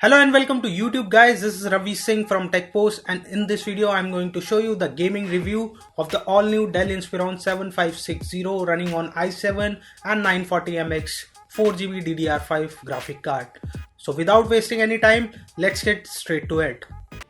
Hello and welcome to YouTube guys, this is Ravi Singh from TechPost, and in this video I'm going to show you the gaming review of the all new Dell Inspiron 7560 running on i7 and 940mx 4GB DDR5 graphic card. So without wasting any time, let's get straight to it.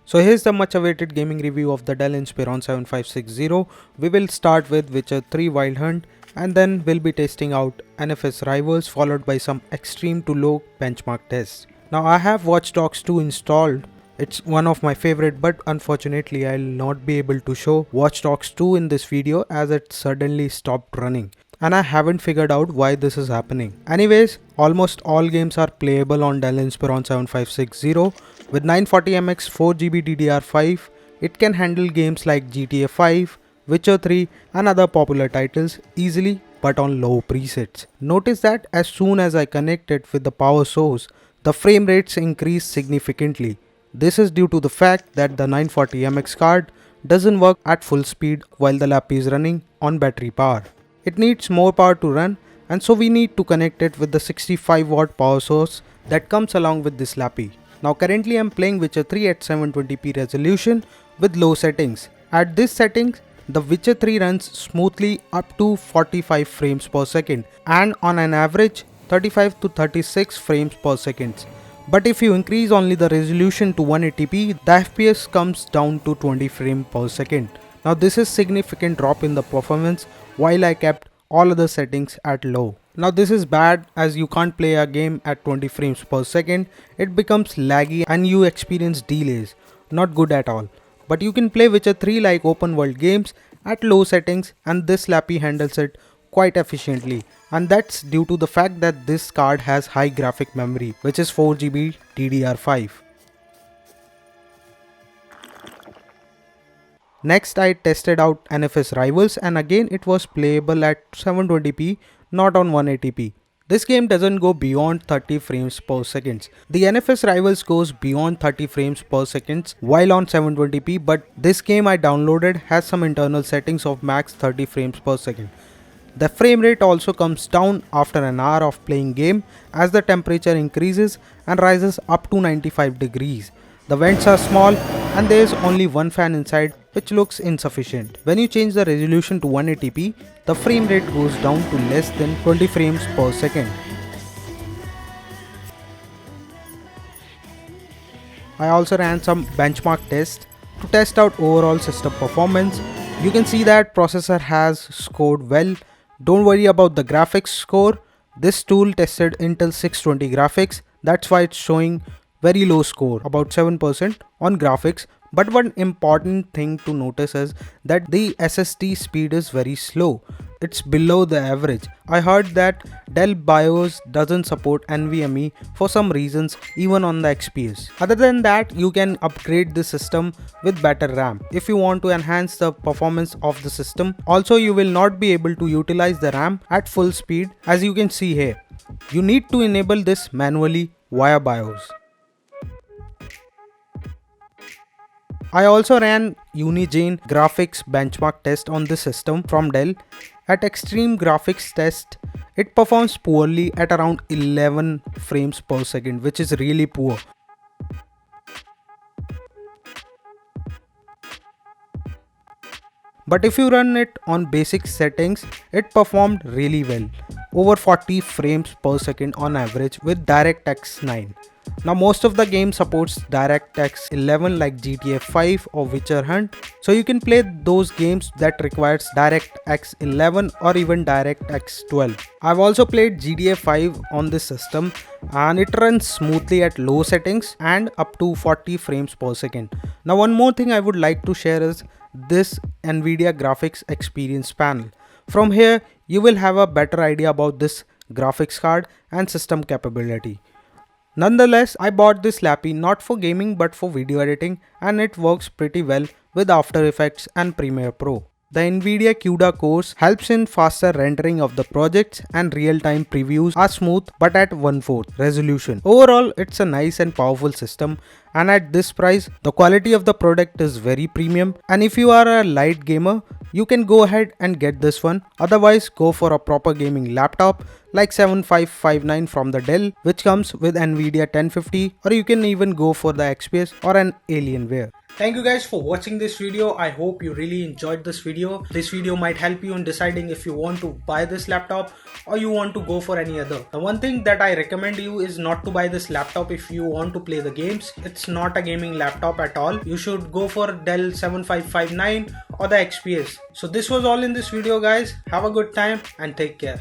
So here's the much awaited gaming review of the Dell Inspiron 7560. We will start with Witcher 3 Wild Hunt and then we'll be testing out NFS Rivals followed by some extreme to low benchmark tests. Now I have Watch Dogs 2 installed. It's one of my favorite, but unfortunately I'll not be able to show Watch Dogs 2 in this video as it suddenly stopped running. And I haven't figured out why this is happening. Anyways, almost all games are playable on Dell Inspiron 7560 with 940mx 4GB DDR5. It can handle games like GTA 5, Witcher 3 and other popular titles easily but on low presets. Notice that as soon as I connect it with the power source, the frame rates increase significantly. This is due to the fact that the 940mx card doesn't work at full speed while the lappy is running on battery power. It needs more power to run, and so we need to connect it with the 65 watt power source that comes along with this lappy. Now currently I'm playing Witcher 3 at 720p resolution with low settings. At this settings, the Witcher 3 runs smoothly up to 45 frames per second and on an average 35 to 36 frames per second. But if you increase only the resolution to 180p, the FPS comes down to 20 frames per second. Now this is significant drop in the performance while I kept all other settings at low. Now this is bad as you can't play a game at 20 frames per second. It becomes laggy and you experience delays. Not good at all. But you can play Witcher 3 like open world games at low settings, and this lappy handles it quite efficiently, and that's due to the fact that this card has high graphic memory, which is 4GB DDR5. Next I tested out NFS Rivals, and again it was playable at 720p, not on 180p. This game doesn't go beyond 30 frames per second. The NFS Rivals goes beyond 30 frames per second while on 720p, but this game I downloaded has some internal settings of max 30 frames per second. The frame rate also comes down after an hour of playing game as the temperature increases and rises up to 95 degrees. The vents are small and there is only one fan inside, which looks insufficient. When you change the resolution to 180p, the frame rate goes down to less than 20 frames per second. I also ran some benchmark tests to test out overall system performance. You can see that processor has scored well. Don't worry about the graphics score. This tool tested Intel 620 graphics. That's why it's showing very low score, about 7% on graphics. But one important thing to notice is that the SSD speed is very slow. It's below the average. I heard that Dell BIOS doesn't support Nvme for some reasons even on the XPS. Other than that, you can upgrade the system with better RAM if you want to enhance the performance of the system. Also, you will not be able to utilize the RAM at full speed as you can see here. You need to enable this manually via BIOS. I also ran Untitled graphics benchmark test on this system from Dell. At extreme graphics test, it performs poorly at around 11 frames per second, which is really poor. But if you run it on basic settings, it performed really well, over 40 frames per second on average with DirectX 9. Now most of the game supports DirectX 11 like GTA 5 or Witcher Hunt, so you can play those games that requires DirectX 11 or even DirectX 12. I've also played GTA 5 on this system and it runs smoothly at low settings and up to 40 frames per second. Now one more thing I would like to share is this Nvidia graphics experience panel. From here you will have a better idea about this graphics card and system capability. Nonetheless, I bought this lappy not for gaming but for video editing, and it works pretty well with After Effects and Premiere Pro. The Nvidia CUDA cores helps in faster rendering of the projects and real-time previews are smooth but at 1/4 resolution. Overall, it's a nice and powerful system, and at this price, the quality of the product is very premium, and if you are a light gamer, you can go ahead and get this one. Otherwise, go for a proper gaming laptop like 7559 from the Dell, which comes with Nvidia 1050, or you can even go for the XPS or an Alienware. Thank you guys for watching this video. I hope you really enjoyed this video. This video might help you in deciding if you want to buy this laptop or you want to go for any other. The one thing that I recommend you is not to buy this laptop if you want to play the games. It's not a gaming laptop at all. You should go for Dell 7559 or the XPS. So this was all in this video guys. Have a good time and take care.